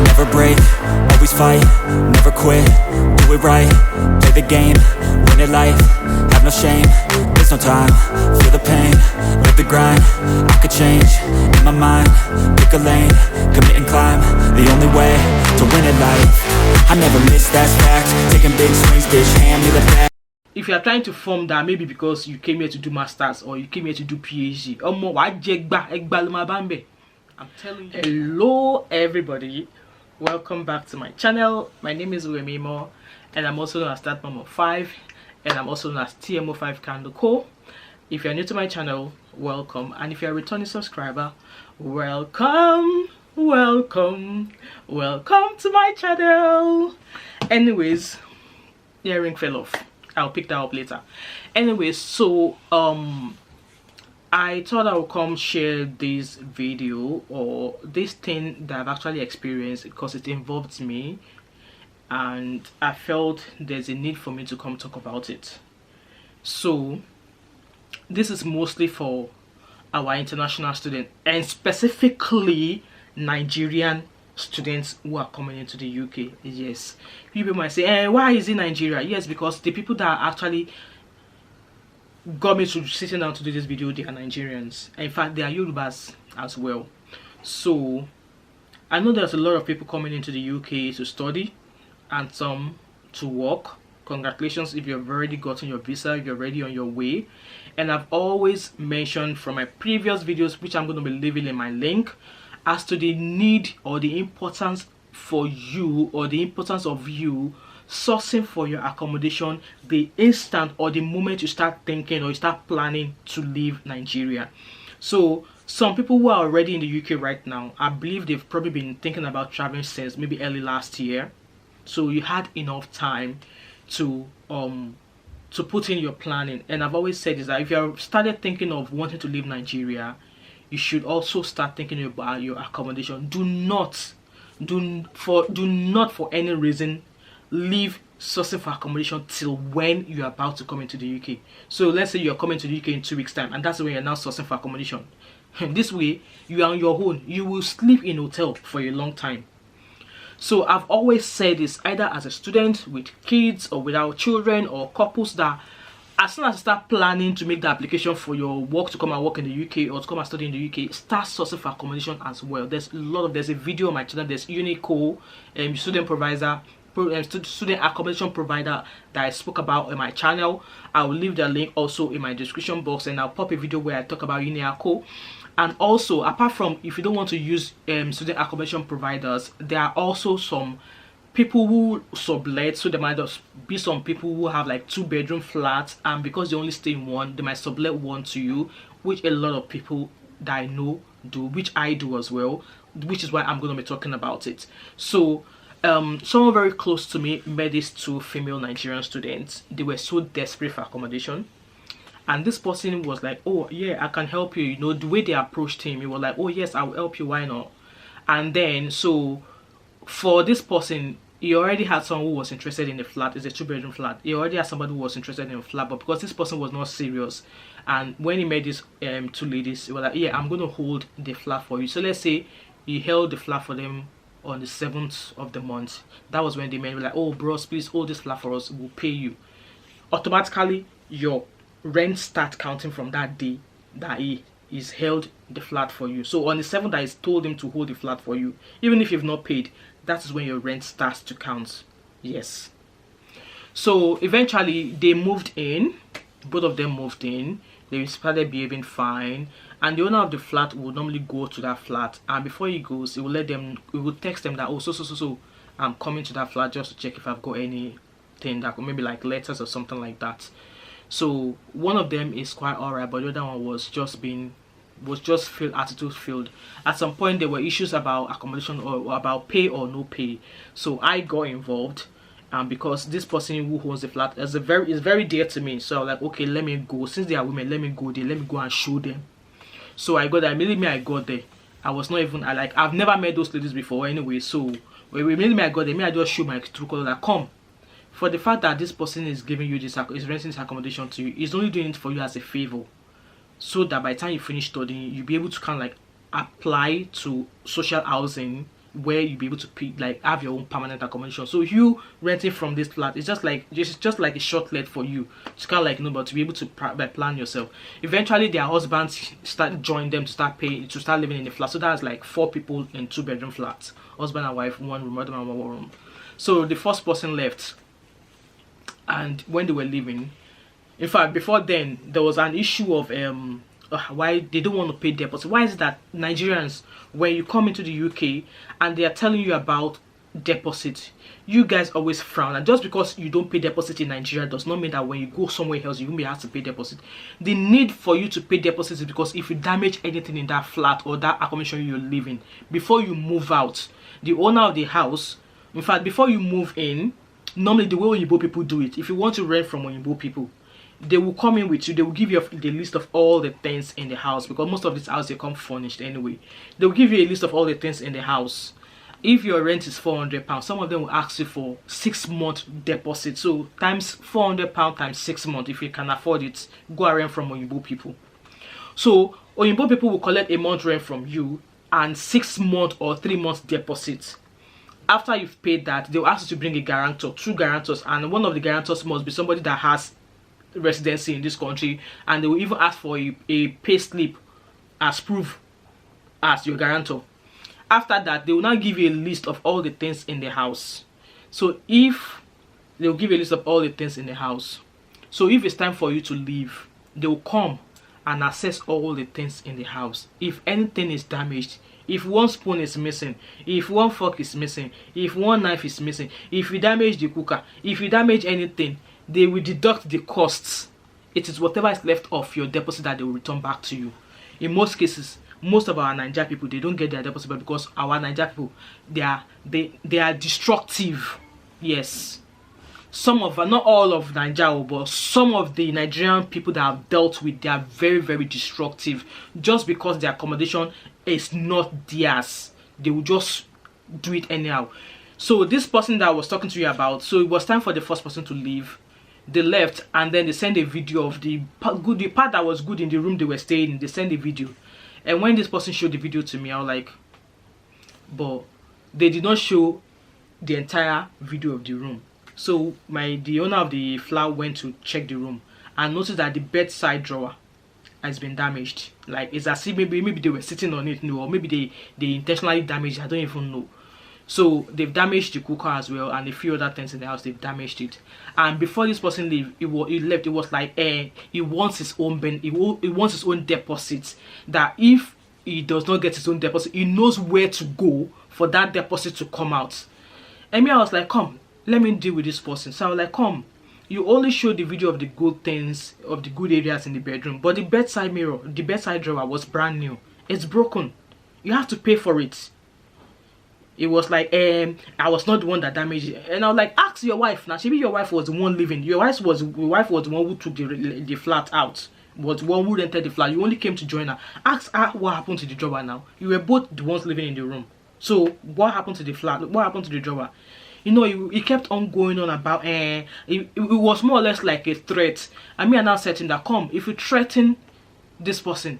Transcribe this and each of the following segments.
never break, always fight, never quit, do it right, play the game, win it life, have no shame, there's no time, feel the pain, live the grind, I could change, in my mind, pick a lane, commit and climb, the only way to win it life, I never miss, that's fact, taking big swings, bitch, hand me the bat. If you are trying to form that, maybe because you came here to do masters or you came here to do PhD, I'm telling you. Hello everybody, welcome back to my channel. My name is Remimo and I'm also known as Start Mom of 5 and I'm also known as TMO5 Candle Co. If you're new to my channel, welcome, and if you're a returning subscriber, welcome to my channel. Anyways, earring fell off. I'll pick that up later. Anyways, so I thought I would come share this video or this thing that I've actually experienced because it involves me and I felt there's a need for me to come talk about it. So this is mostly for our international students and specifically Nigerian students who are coming into the UK. Yes, people might say, why is it Nigeria? Yes, because the people that actually got me to sitting down to do this video, they are Nigerians. In fact, they are Yorubas as well. So I know there's a lot of people coming into the UK to study and some to work. Congratulations if you've already gotten your visa, you're already on your way. And I've always mentioned from my previous videos, which I'm going to be leaving in my link, as to the need or the importance for you or the importance of you sourcing for your accommodation the instant or the moment you start thinking or you start planning to leave Nigeria. So some people who are already in the UK right now, I believe they've probably been thinking about traveling since maybe early last year. So you had enough time to put in your planning. And I've always said is that if you started thinking of wanting to leave Nigeria, you should also start thinking about your accommodation. Do not for any reason leave sourcing for accommodation till when you're about to come into the UK. So let's say you're coming to the UK in 2 weeks time and that's when you're now sourcing for accommodation. This way you are on your own. You will sleep in hotel for a long time. So I've always said this, either as a student with kids or without children or couples, that as soon as you start planning to make the application for your work to come and work in the UK or to come and study in the UK, start sourcing for accommodation as well. There's a video on my channel. There's Unico, student accommodation provider that I spoke about in my channel. I will leave the link also in my description box, and I'll pop a video where I talk about Unico. And also, apart from, if you don't want to use student accommodation providers, there are also some people who sublet. So there might just be some people who have like 2-bedroom flats, and because they only stay in one, they might sublet one to you, which a lot of people that I know do, which I do as well, which is why I'm going to be talking about it. So someone very close to me met these 2 female Nigerian students. They were so desperate for accommodation, and this person was like, oh yeah, I can help you. You know, the way they approached him, he was like, oh yes, I will help you, why not? And then so for this person, he already had someone who was interested in the flat. It's a 2-bedroom flat. He already had somebody who was interested in the flat, but because this person was not serious, and when he met these 2 ladies, he was like, yeah, I'm going to hold the flat for you. So let's say he held the flat for them on the 7th of the month. That was when they met. Were like, oh bros, please hold this flat for us, we'll pay you. Automatically your rent start counting from that day that he is held the flat for you. So on the 7th that he's told him to hold the flat for you, even if you've not paid, that is when your rent starts to count. Yes. So eventually they moved in. Both of them moved in. They started behaving fine, and the owner of the flat would normally go to that flat, and before he goes, he will text them that, oh, so I'm coming to that flat just to check if I've got anything that maybe like letters or something like that. So one of them is quite alright, but the other one was just attitude filled. At some point there were issues about accommodation or about pay or no pay. So I got involved, because this person who owns the flat is very dear to me. So I was like, okay, let me go. Since they are women, let me go there. Let me go and show them. So I got there. Immediately I got there. I was not even I've never met those ladies before anyway. So immediately I got there, I just show my true color that come. For the fact that this person is giving you this, is renting this accommodation to you, is only doing it for you as a favor, so that by the time you finish studying, you'll be able to kind of like apply to social housing where you'll be able to pay, like have your own permanent accommodation. So you renting from this flat, it's just like a short let for you. It's kind of like, but to be able to plan yourself. Eventually their husbands start join them to start paying, to start living in the flat. So that's like 4 people in 2-bedroom flats, husband and wife, 1 room, husband and 1 room. So the first person left, and when they were leaving, in fact before then there was an issue of why they don't want to pay deposit. Why is it that Nigerians, when you come into the UK and they are telling you about deposit, you guys always frown? And just because you don't pay deposit in Nigeria does not mean that when you go somewhere else you won't be asked to pay deposit. The need for you to pay deposit is because if you damage anything in that flat or that accommodation you're living, before you move out, the owner of the house, in fact before you move in, normally the way Oyinbo people do it, if you want to rent from Oyinbo people, they will come in with you. They will give you the list of all the things in the house, because most of this house they come furnished anyway. They will give you a list of all the things in the house. If your rent is £400, some of them will ask you for 6-month deposit. So times £400 times 6 months, if you can afford it, go and rent from Oyinbo people. So Oyinbo people will collect a month rent from you and 6 month or 3 months deposit. After you've paid that, they will ask you to bring a guarantor, 2 guarantors, and one of the guarantors must be somebody that has residency in this country, and they will even ask for a pay slip as proof as your guarantor. After that, they will now give you a list of all the things in the house. So if they will give you a list of all the things in the house, so if it's time for you to leave, they will come and assess all the things in the house. If anything is damaged, if 1 spoon is missing, if 1 fork is missing, if 1 knife is missing, if you damage the cooker, if you damage anything, they will deduct the costs. It is whatever is left of your deposit that they will return back to you. In most cases, most of our Nigerian people, they don't get their deposit back because our Nigerian people, they are destructive. Yes, some of, not all of Nigeria, but some of the Nigerian people that I've dealt with, they are very, very destructive. Just because their accommodation is not theirs, they will just do it anyhow. So this person that I was talking to you about, so it was time for the first person to leave. They left, and then they sent a video of the part that was good in the room they were staying in. They sent a video, and when this person showed the video to me, I was like, but they did not show the entire video of the room. So the owner of the flat went to check the room and noticed that the bedside drawer has been damaged. Like, it's as if maybe they were sitting on it, or maybe they intentionally damaged it. I don't even know. So they've damaged the cooker as well, and a few other things in the house, they've damaged it. And before this person left, it was like he wants his own he wants his own deposit. That if he does not get his own deposit, he knows where to go for that deposit to come out. And me, I was like, come, let me deal with this person. So I was like, come, you only show the video of the good things, of the good areas in the bedroom, but the bedside mirror, the bedside drawer was brand new. It's broken. You have to pay for it. It was like, I was not the one that damaged it. And I was like, ask your wife. Now, maybe your wife was the one living. Your wife was the one who took the flat out. Was the one who rented the flat. You only came to join her. Ask her what happened to the drawer now. You were both the ones living in the room. So what happened to the flat? What happened to the drawer? You know, he kept on going on about, it was more or less like a threat. I mean, I now said to him that, come, if you threaten this person,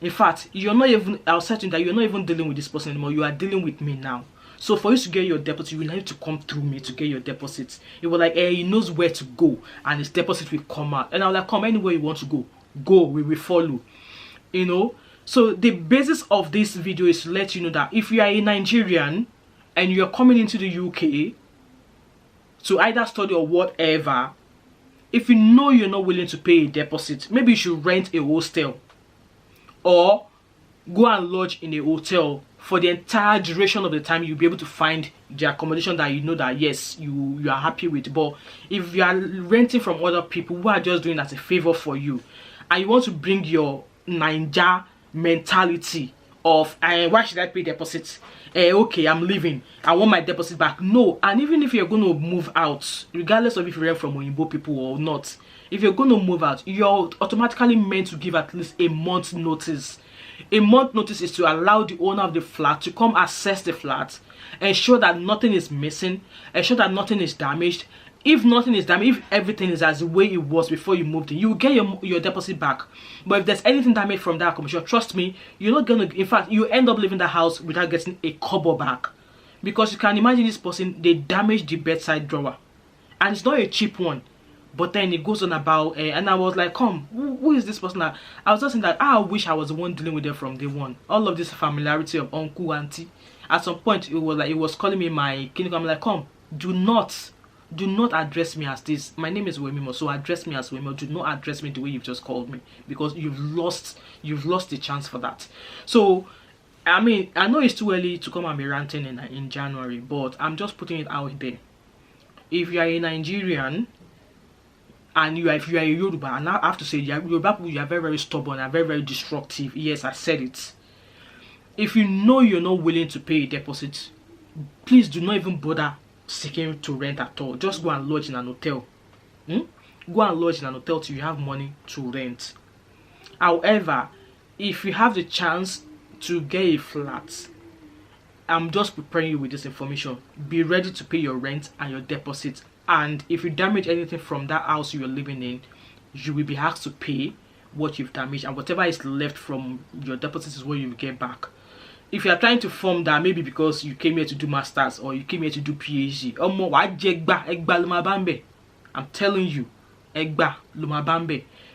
in fact, you're not even, I was certain that you're not even dealing with this person anymore. You are dealing with me now. So for you to get your deposit, you will need to come through me to get your deposit. It was like, he knows where to go, and his deposit will come out. And I was like, come, anywhere you want to go, we will follow. You know? So the basis of this video is to let you know that if you are a Nigerian and you're coming into the UK to either study or whatever, if you know you're not willing to pay a deposit, maybe you should rent a hostel or go and lodge in a hotel for the entire duration of the time. You'll be able to find the accommodation that you know that yes, you are happy with. But if you are renting from other people who are just doing as a favor for you, and you want to bring your Ninja mentality of why should I pay deposit? Okay, I'm leaving, I want my deposit back. No. And even if you're going to move out, regardless of if you rent from Oyinbo people or not, if you're going to move out, you're automatically meant to give at least a month's notice. A month notice is to allow the owner of the flat to come assess the flat, ensure that nothing is missing, ensure that nothing is damaged. If nothing is damaged, if everything is as the way it was before you moved in, you will get your deposit back. But if there's anything damaged from that accommodation, trust me, you're not gonna, in fact, you end up leaving the house without getting a kobo back. because you can imagine this person, they damaged the bedside drawer, and it's not a cheap one. But then it goes on about, and I was like, come, who is this person? I was just saying that I wish I was the one dealing with them from day one. All of this familiarity of uncle, auntie. At some point, it was calling me my clinic. I'm like, come, do not address me as this. My name is Wemimo, so address me as Wemimo. Do not address me the way you've just called me, because you've lost the chance for that. So, I mean, I know it's too early to come and be ranting in January, but I'm just putting it out there. If you are a Nigerian, and if you are a Yoruba, and I have to say, Yoruba people, you are very, very stubborn and very, very destructive. Yes, I said it. If you know you're not willing to pay a deposit, please do not even bother seeking to rent at all. Just go and lodge in an hotel. Go and lodge in an hotel till you have money to rent. However, if you have the chance to get a flat, I'm just preparing you with this information. Be ready to pay your rent and your deposit. And if you damage anything from that house you're living in, you will be asked to pay what you've damaged, and whatever is left from your deposit is what you will get back. If you are trying to form that, maybe because you came here to do masters or you came here to do PhD, I'm telling you,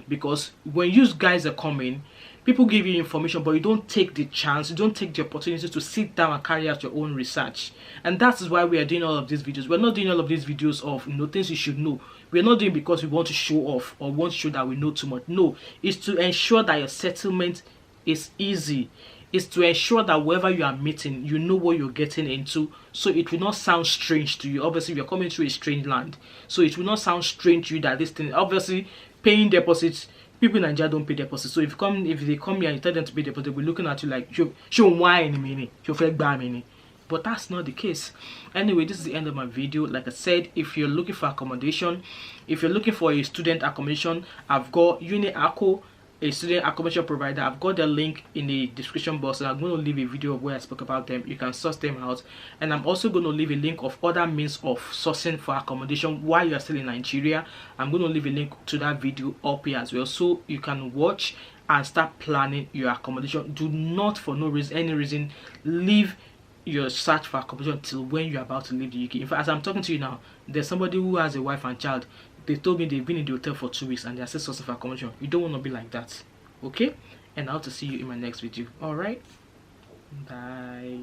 because when you guys are coming, people give you information, but you don't take the chance, you don't take the opportunity to sit down and carry out your own research. And that is why we are doing all of these videos. We're not doing all of these videos of things you should know. We're not doing because we want to show off or want to show that we know too much. No, it's to ensure that your settlement is easy. It's to ensure that wherever you are meeting, you know what you're getting into, so it will not sound strange to you. Obviously, you're coming to a strange land, so it will not sound strange to you that this thing, obviously, paying deposits, people in Nigeria don't pay deposits. So if they come here and you tell them to pay deposit, they'll be looking at you like, show why in a minute, show fake bad. But that's not the case. Anyway, this is the end of my video. Like I said, if you're looking for accommodation, if you're looking for a student accommodation, I've got UniAcco, a student accommodation provider. I've got the link in the description box, and I'm going to leave a video of where I spoke about them. You can source them out, and I'm also going to leave a link of other means of sourcing for accommodation while you're still in Nigeria. I'm going to leave a link to that video up here as well, so you can watch and start planning your accommodation. Do not, for any reason, leave your search for accommodation till when you're about to leave the UK. In fact, as I'm talking to you now, there's somebody who has a wife and child. They told me they've been in the hotel for 2 weeks and they're still sourcing for accommodation. You don't want to be like that, okay? And I hope to see you in my next video. All right, bye.